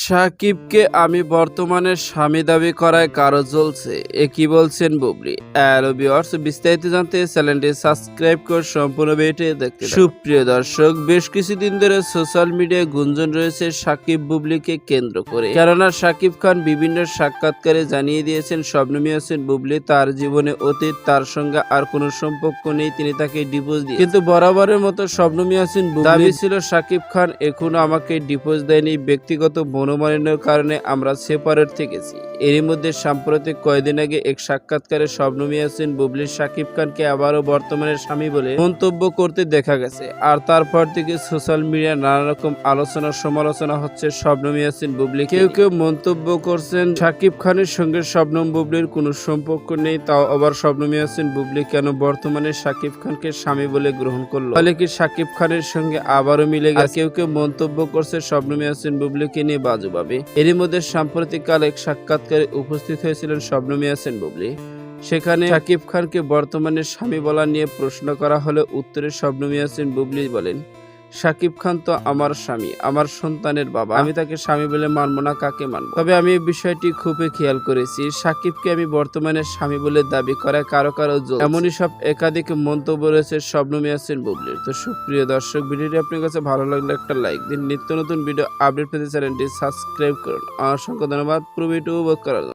সাকিবকে আমি বর্তমানে স্বামী দাবি করায় কারো জ্বলছে, এ কি বলছেন বুবলি। হ্যালো ভিউয়ার্স, বিস্তারিত জানতে চ্যানেলটি সাবস্ক্রাইব করে সম্পূর্ণ ভিডিওটি দেখতে থাকুন। সুপ্রিয় দর্শক, বেশ কিছুদিন ধরে সোশ্যাল মিডিয়ায় গুঞ্জন রয়েছে সাকিব বুবলিকে কেন্দ্র করে। কেননা সাকিব খান বিভিন্ন সাক্ষাৎকারে জানিয়ে দিয়েছেন শবনম ইয়াসমিন বুবলি তার জীবনে অতীত, তার সঙ্গে আর কোনো সম্পর্ক নেই, তিনি তাকে ডিভোর্স দিয়ে। কিন্তু বরাবরের মতো শবনম ইয়াসমিন বুবলি দাবি ছিল সাকিব খান এখনো আমাকে ডিভোর্স দেয়নি, ব্যক্তিগত মনোমালিন্যের কারণে আমরা সেপারেট থেকেছি। এরই মধ্যে সাম্প্রতিক কয়েকদিন আগে এক সাক্ষাৎকারে শবনম ইয়াসমিন বুবলি সাকিব খানকে আবারও বর্তমানে স্বামী বলে মন্তব্য করতে দেখা গেছে। আর তারপর থেকে সোশ্যাল মিডিয়ায় নানা রকম আলোচনা সমালোচনা হচ্ছে শবনম ইয়াসমিন বুবলি। কেউ কেউ মন্তব্য করছেন সাকিব খানের সঙ্গে শবনম বুবলির কোনো সম্পর্ক নেই, তাও আবার শবনম ইয়াসমিন বুবলি কেন বর্তমানে সাকিব খানকে স্বামী বলে গ্রহণ করলো, ফলে কি সাকিব খানের সঙ্গে আবারও মিলে গেছে। কেউ কেউ মন্তব্য করছে শবনম ইয়াসমিন বুবলিকে নিয়ে বাজুভাবে। এরই মধ্যে সাম্প্রতিককাল এক সাক্ষাৎকারে উপস্থিত হয়েছিলেন শবনম ইয়াসমিন বুবলি। সেখানে সাকিব খানকে বর্তমানে স্বামী বলা নিয়ে প্রশ্ন করা হলে উত্তরে শবনম ইয়াসমিন বুবলি বলেন, সাকিব খান তো আমার স্বামী, আমার সন্তানের বাবা, আমি তাকে স্বামী বলে মানব না, কাকে মানব। তবে আমি এই বিষয়টি খুবই খেয়াল করেছি, সাকিবকে আমি বর্তমানে স্বামী বলে দাবি করায় কারো কারো জোর। এমনই সব একাধিক মন্তব্য রয়েছে শবনম ইয়াসমিন বুবলির। তো সুপ্রিয় দর্শক, ভিডিওটি আপনার কাছে ভালো লাগলে একটা লাইক দিন। নিত্য নতুন ভিডিও আপডেট পেতে চ্যানেলটি সাবস্ক্রাইব করুন। অসংখ্য ধন্যবাদ পুরো ভিডিও উপভোগ করার জন্য।